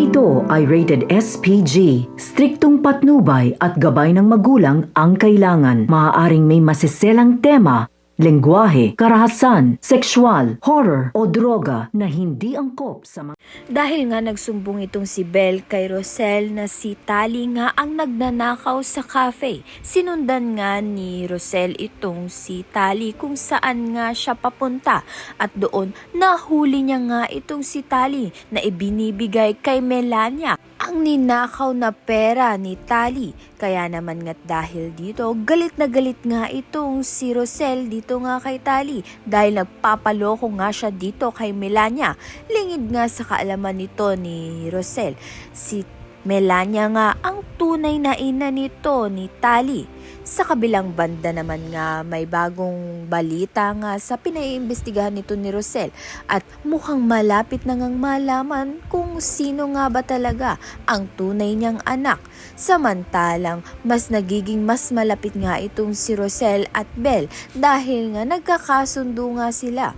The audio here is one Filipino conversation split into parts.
ito ay rated SPG. Striktong patnubay at gabay ng magulang ang kailangan. Maaaring may masiselang tema, lengguwahe, karahasan, sexual, horror o droga na hindi angkop sa mga... Dahil nga nagsumbong itong si Belle kay Rosel na si Tali nga ang nagnanakaw sa cafe. Sinundan nga ni Rosel itong si Tali kung saan nga siya papunta at doon nahuli niya nga itong si Tali na ibinibigay kay Melania ang ninakaw na pera ni Tali. Kaya naman nga dahil dito, galit na galit nga itong si Rosel dito nga kay Tali dahil nagpapaloko nga siya dito kay Melania. Lingid nga sa kaalaman nito ni Rosel, si Melania nga ang tunay na ina nito ni Tali. Sa kabilang banda naman nga may bagong balita nga sa pinaiimbestigahan nito ni Rosel at mukhang malapit na ngang malaman kung sino nga ba talaga ang tunay niyang anak. Samantalang mas nagiging mas malapit nga itong si Rosel at Belle dahil nga nagkakasundo nga sila.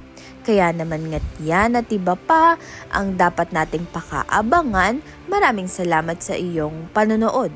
Kaya naman nga yan at iba pa ang dapat nating pakaabangan. Maraming salamat sa iyong panonood.